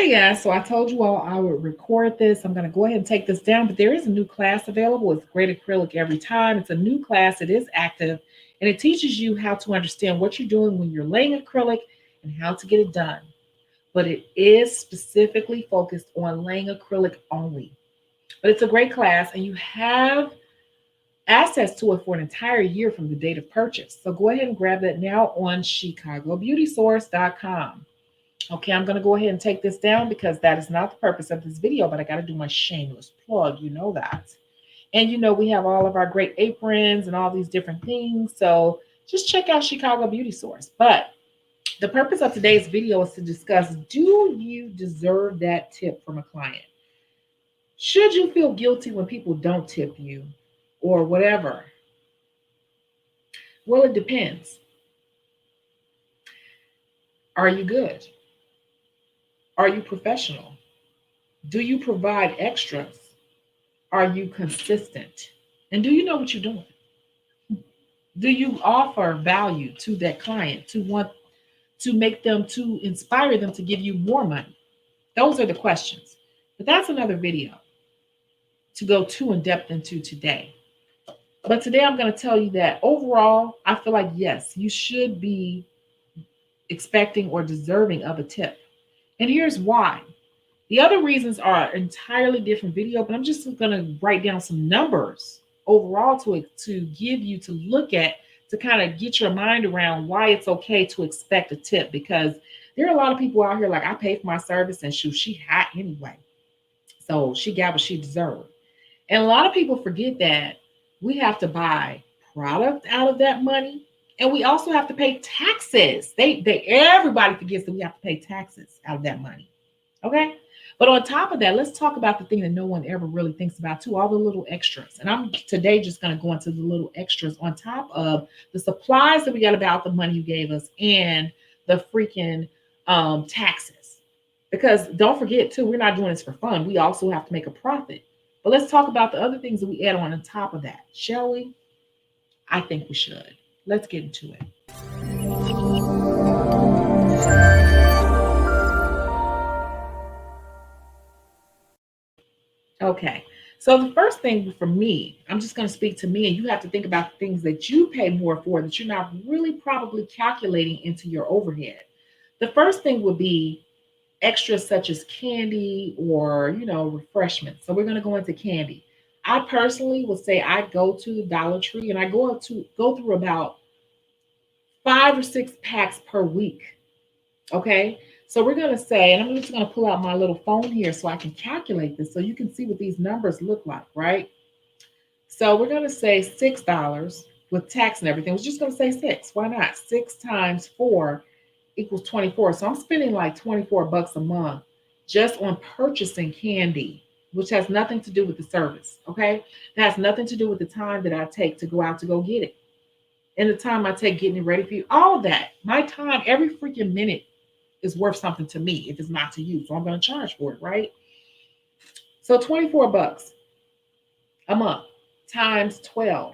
Hey guys, so I told you all I would record this. I'm going to go ahead and take this down, but there is a new class available. It's great acrylic every time. It's a new class, it is active, and it teaches you how to understand what you're doing when you're laying acrylic and how to get it done. But it is specifically focused on laying acrylic only. But it's a great class, and you have access to it for an entire year from the date of purchase. So go ahead and grab that now on ChicagoBeautySource.com. Okay, I'm going to go ahead and take this down because that is not the purpose of this video, but I got to do my shameless plug. You know that. And you know, we have all of our great aprons and all these different things. So just check out Chicago Beauty Source. But the purpose of today's video is to discuss, do you deserve that tip from a client? Should you feel guilty when people don't tip you or whatever? Well, it depends. Are you good? Are you professional? Do you provide extras? Are you consistent? And do you know what you're doing? Do you offer value to that client to want to make them, to inspire them to give you more money? Those are the questions. But that's another video to go too in depth into today. But today I'm going to tell you that overall, I feel like, yes, you should be expecting or deserving of a tip. And here's why. The other reasons are entirely different video, but I'm just going to write down some numbers overall to give you to look at, to kind of get your mind around why it's okay to expect a tip, because there are a lot of people out here like, I pay for my service and shoot, she hot anyway. So she got what she deserved. And a lot of people forget that we have to buy product out of that money. And we also have to pay taxes. Everybody forgets that we have to pay taxes out of that money. Okay. But on top of that, let's talk about the thing that no one ever really thinks about too, all the little extras. And I'm today just going to go into the little extras on top of the supplies that we got about the money you gave us and the freaking taxes. Because don't forget too, we're not doing this for fun. We also have to make a profit. But let's talk about the other things that we add on top of that, shall we? I think we should. Let's get into it. Okay. So the first thing for me, I'm just going to speak to me, and you have to think about the things that you pay more for that you're not really probably calculating into your overhead. The first thing would be extras such as candy or, refreshments. So we're going to go into candy. I personally would say I go to the Dollar Tree and I go through about 5 or 6 packs per week. Okay. So we're going to say, and I'm just going to pull out my little phone here so I can calculate this so you can see what these numbers look like, right? So we're going to say $6 with tax and everything. I was just going to say six. Why not? 6 times 4 equals 24. So I'm spending like 24 bucks a month just on purchasing candy, which has nothing to do with the service. Okay. That has nothing to do with the time that I take to go out to go get it. And the time I take getting it ready for you, all of that. My time, every freaking minute is worth something to me if it's not to you. So I'm going to charge for it, right? So 24 bucks a month times 12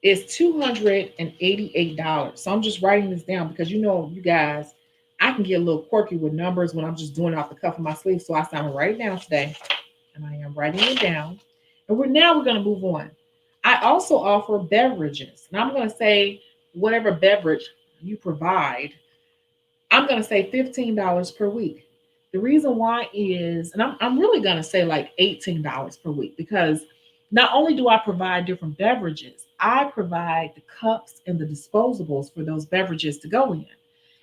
is $288. So I'm just writing this down because you guys, I can get a little quirky with numbers when I'm just doing it off the cuff of my sleeve. So I said I'm gonna write it down today, and I am writing it down. And we're gonna move on. I also offer beverages, and I'm gonna say whatever beverage you provide, I'm gonna say $15 per week. The reason why is, and I'm really gonna say like $18 per week, because not only do I provide different beverages, I provide the cups and the disposables for those beverages to go in.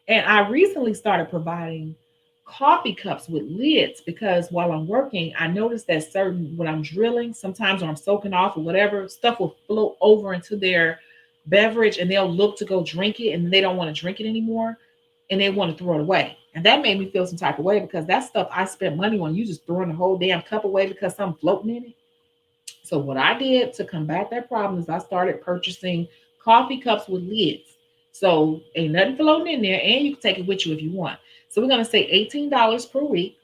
And I recently started providing coffee cups with lids because while I'm working, I noticed that when I'm drilling, sometimes when I'm soaking off or whatever, stuff will float over into their beverage and they'll look to go drink it and they don't want to drink it anymore and they want to throw it away. And that made me feel some type of way because that stuff I spent money on, you just throwing the whole damn cup away because something floating in it. So what I did to combat that problem is I started purchasing coffee cups with lids. So ain't nothing floating in there, and you can take it with you if you want. So we're gonna say $18 per week,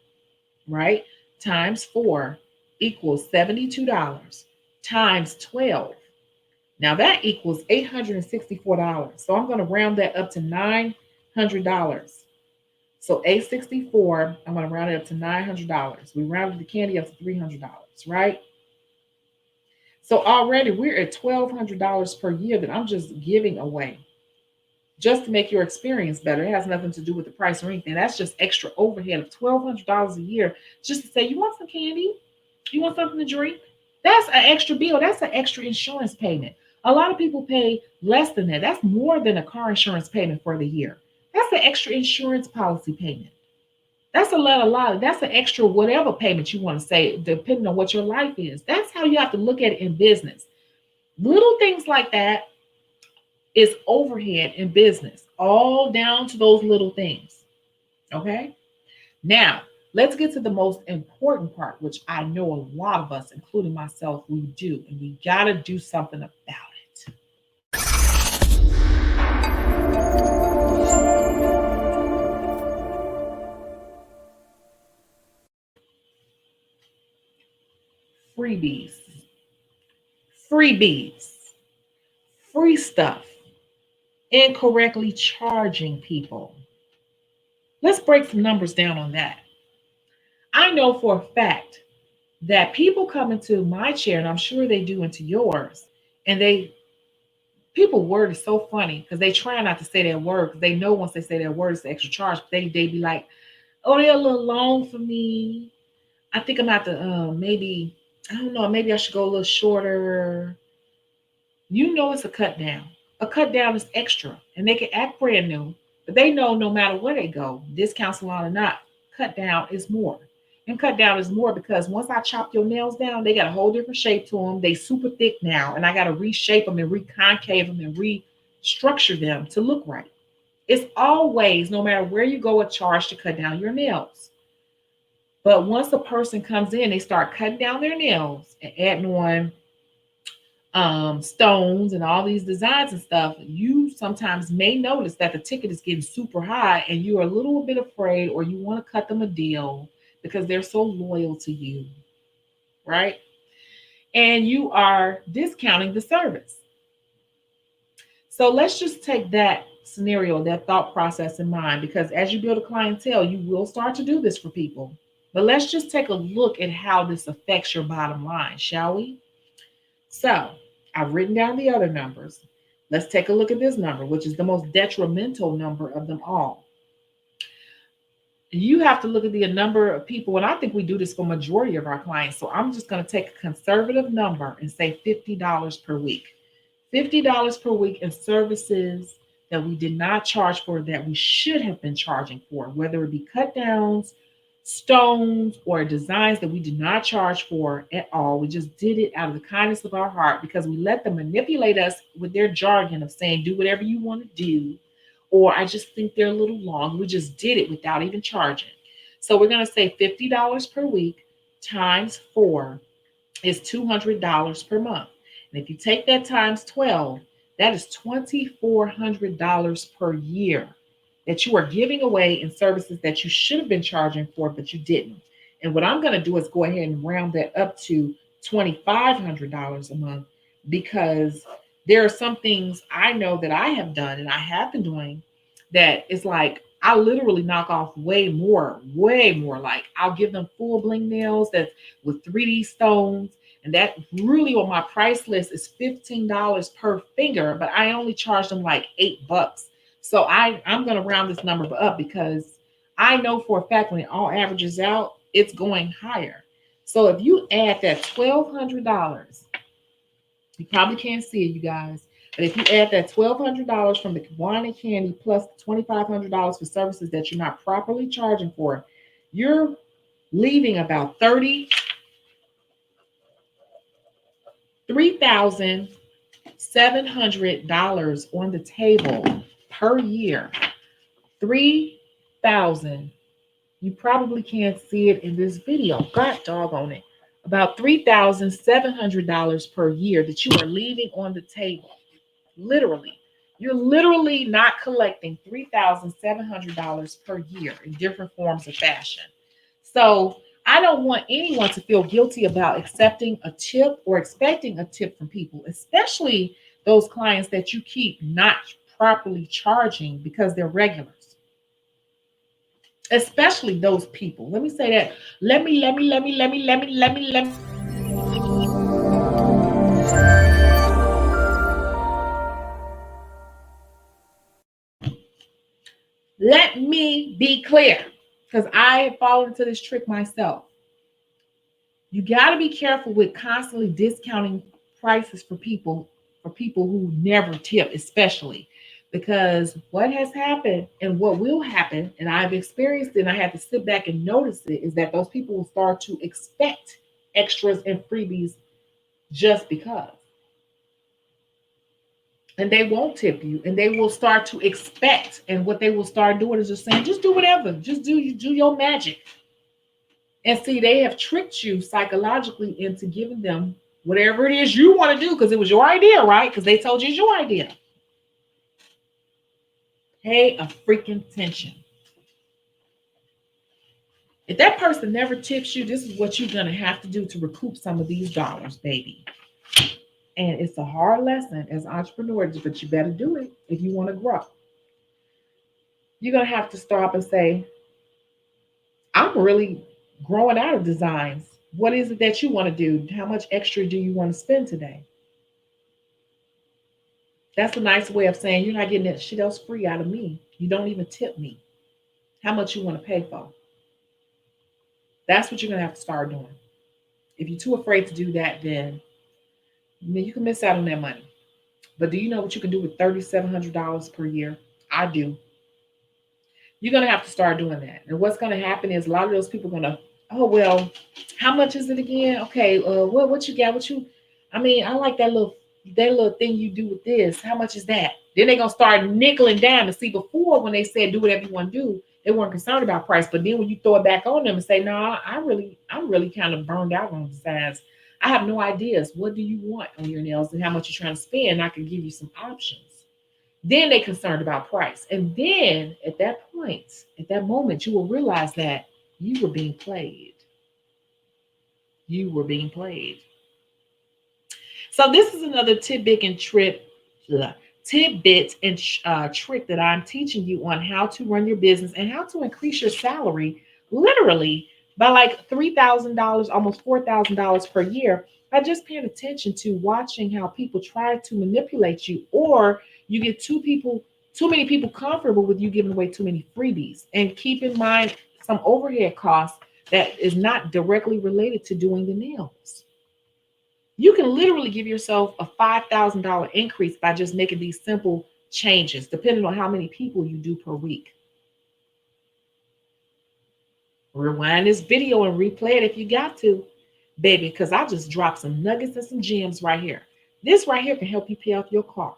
right? Times 4 equals $72 times 12. Now that equals $864. So I'm gonna round that up to $900. So $864, I'm going to round it up to $900. We rounded the candy up to $300, right? So already we're at $1,200 per year that I'm just giving away just to make your experience better. It has nothing to do with the price or anything. That's just extra overhead of $1,200 a year just to say, you want some candy? You want something to drink? That's an extra bill. That's an extra insurance payment. A lot of people pay less than that. That's more than a car insurance payment for the year. That's an extra insurance policy payment. That's a lot. That's an extra whatever payment you want to say, depending on what your life is. That's how you have to look at it in business. Little things like that is overhead in business, all down to those little things. Okay. Now, let's get to the most important part, which I know a lot of us, including myself, we do, and we got to do something about it. Freebies, freebies, free stuff, incorrectly charging people. Let's break some numbers down on that. I know for a fact that people come into my chair, and I'm sure they do into yours, and people word is so funny because they try not to say that word because they know once they say that word it's the extra charge. But they be like, oh, they're a little long for me. I think I'm at the maybe I don't know, maybe I should go a little shorter. You know it's a cut down. A cut down is extra, and they can act brand new, but they know no matter where they go, discount salon or not, cut down is more. And cut down is more because once I chop your nails down, they got a whole different shape to them. They super thick now, and I got to reshape them and reconcave them and restructure them to look right. It's always, no matter where you go, a charge to cut down your nails. But once a person comes in, they start cutting down their nails and adding on stones and all these designs and stuff, you sometimes may notice that the ticket is getting super high and you're a little bit afraid or you want to cut them a deal because they're so loyal to you, right? And you are discounting the service. So let's just take that scenario, that thought process in mind, because as you build a clientele, you will start to do this for people. But let's just take a look at how this affects your bottom line, shall we? So I've written down the other numbers. Let's take a look at this number, which is the most detrimental number of them all. You have to look at the number of people, and I think we do this for majority of our clients. So I'm just going to take a conservative number and say $50 per week. $50 per week in services that we did not charge for that we should have been charging for, whether it be cut downs, stones, or designs that we did not charge for at all. We just did it out of the kindness of our heart because we let them manipulate us with their jargon of saying, do whatever you want to do, or I just think they're a little long. We just did it without even charging. So we're going to say $50 per week times 4 is $200 per month. And if you take that times 12, that is $2,400 per year that you are giving away in services that you should have been charging for, but you didn't. And what I'm going to do is go ahead and round that up to $2,500 a month, because there are some things I know that I have done and I have been doing that is like, I literally knock off way more. Like I'll give them full bling nails that's with 3D stones. And that really on my price list is $15 per finger, but I only charge them like $8. So I'm going to round this number up because I know for a fact when it all averages out, it's going higher. So if you add that $1,200, you probably can't see it, you guys, but if you add that $1,200 from the wine and candy plus $2,500 for services that you're not properly charging for, you're leaving about $3,700 on the table per year. 3,000. You probably can't see it in this video. God doggone it. About $3,700 per year that you are leaving on the table. Literally. You're literally not collecting $3,700 per year in different forms of fashion. So I don't want anyone to feel guilty about accepting a tip or expecting a tip from people, especially those clients that you keep not properly charging because they're regulars. especially those people. Let me say that. Let me be clear, because I have fallen into this trick myself. You got to be careful with constantly discounting prices for people who never tip, especially because what has happened and what will happen, and I've experienced it, and I had to sit back and notice it, is that those people will start to expect extras and freebies just because. And they won't tip you, and they will start to expect. And what they will start doing is just saying, just do whatever, just do your magic. And see, they have tricked you psychologically into giving them whatever it is you want to do because it was your idea, right? Because they told you it's your idea. Pay a freaking attention. If that person never tips you, this is what you're going to have to do to recoup some of these dollars, baby. And it's a hard lesson as entrepreneurs, but you better do it if you want to grow. You're going to have to stop and say, I'm really growing out of designs. What is it that you want to do? How much extra do you want to spend today? That's a nice way of saying you're not getting that shit else free out of me. You don't even tip me. How much you want to pay for? That's what you're gonna have to start doing. If you're too afraid to do that, then you can miss out on that money. But do you know what you can do with $3,700 per year? I do. You're gonna have to start doing that. And what's gonna happen is a lot of those people are gonna, oh well, how much is it again? Okay, what you got? What you? I mean, I like that little thing you do with this. How much is that? Then they're gonna start nickel and dime. And see, before when they said do whatever you want to do, they weren't concerned about price. But then when you throw it back on them and say, no, I'm really kind of burned out on designs. I have no ideas. What do you want on your nails and how much you're trying to spend? I can give you some options. Then they concerned about price. And then at that point, at that moment, you will realize that you were being played. You were being played. So this is another tidbit and trick that I'm teaching you on how to run your business and how to increase your salary literally by like $3,000, almost $4,000 per year by just paying attention to watching how people try to manipulate you, or you get too many people comfortable with you giving away too many freebies. And keep in mind some overhead costs that is not directly related to doing the nails. You can literally give yourself a $5,000 increase by just making these simple changes, depending on how many people you do per week. Rewind this video and replay it if you got to, baby, because I just dropped some nuggets and some gems right here. This right here can help you pay off your car.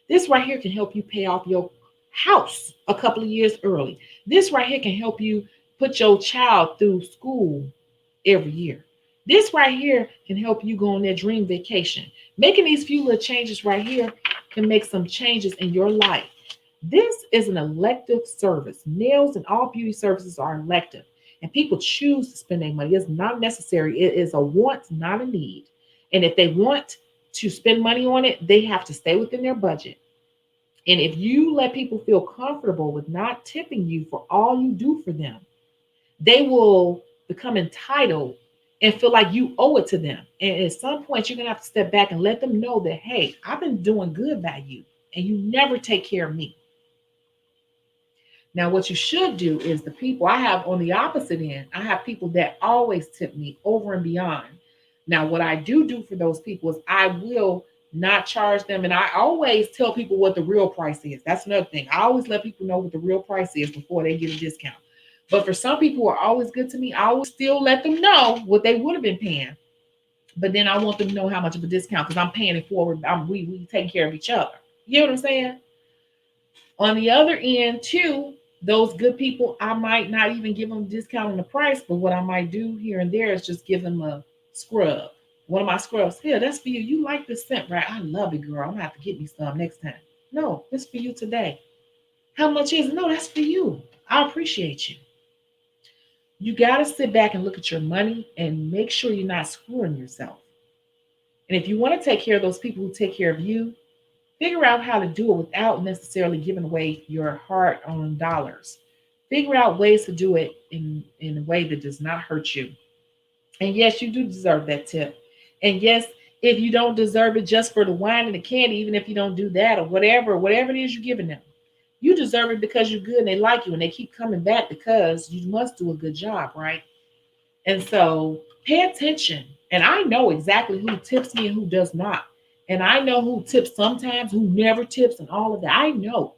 This right here can help you pay off your house a couple of years early. This right here can help you put your child through school every year. This right here can help you go on that dream vacation. Making these few little changes right here can make some changes in your life. This is an elective service. Nails and all beauty services are elective, and people choose to spend their money. It's not necessary. It is a want, not a need. And if they want to spend money on it, they have to stay within their budget. And if you let people feel comfortable with not tipping you for all you do for them, they will become entitled and feel like you owe it to them. And at some point, you're going to have to step back and let them know that, hey, I've been doing good by you, and you never take care of me. Now, what you should do is the people I have on the opposite end, I have people that always tip me over and beyond. Now, what I do for those people is I will not charge them. And I always tell people what the real price is. That's another thing. I always let people know what the real price is before they get a discount. But for some people who are always good to me, I always still let them know what they would have been paying. But then I want them to know how much of a discount because I'm paying it forward. We take care of each other. You know what I'm saying? On the other end, too, those good people, I might not even give them a discount on the price, but what I might do here and there is just give them a scrub. One of my scrubs, here, that's for you. You like this scent, right? I love it, girl. I'm gonna have to get me some next time. No, this for you today. How much is it? No, that's for you. I appreciate you. You got to sit back and look at your money and make sure you're not screwing yourself. And if you want to take care of those people who take care of you, figure out how to do it without necessarily giving away your hard-earned dollars. Figure out ways to do it in a way that does not hurt you. And yes, you do deserve that tip. And yes, if you don't deserve it just for the wine and the candy, even if you don't do that or whatever it is you're giving them, you deserve it because you're good and they like you and they keep coming back because you must do a good job, right? And so pay attention. And I know exactly who tips me and who does not. And I know who tips sometimes, who never tips, and all of that. I know.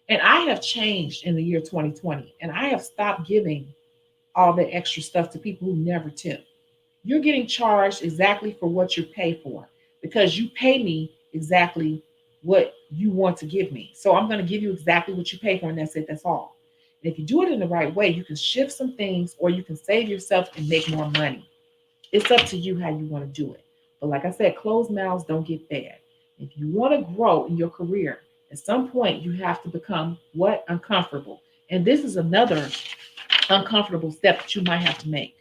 And I have changed in the year 2020. And I have stopped giving all the extra stuff to people who never tip. You're getting charged exactly for what you pay for because you pay me exactly what you want to give me. So I'm going to give you exactly what you pay for, and that's it. That's all. And if you do it in the right way, you can shift some things or you can save yourself and make more money. It's up to you how you want to do it. But like I said, closed mouths don't get fed. If you want to grow in your career, at some point you have to become what? Uncomfortable. And this is another uncomfortable step that you might have to make.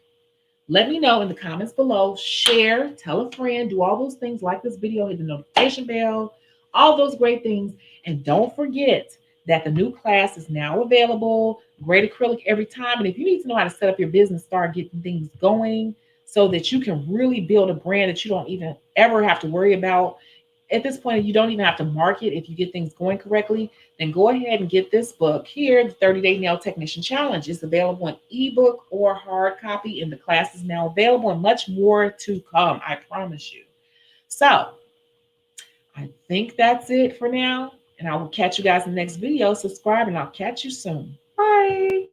Let me know in the comments below. Share, tell a friend, do all those things, like this video, hit the notification bell, all those great things. And don't forget that the new class is now available. Great acrylic every time. And if you need to know how to set up your business, start getting things going so that you can really build a brand that you don't even ever have to worry about. At this point, you don't even have to market if you get things going correctly. Then go ahead and get this book here, the 30-Day Nail Technician Challenge. It's available in ebook or hard copy, and the class is now available and much more to come, I promise you. So I think that's it for now, and I will catch you guys in the next video. Subscribe, and I'll catch you soon. Bye.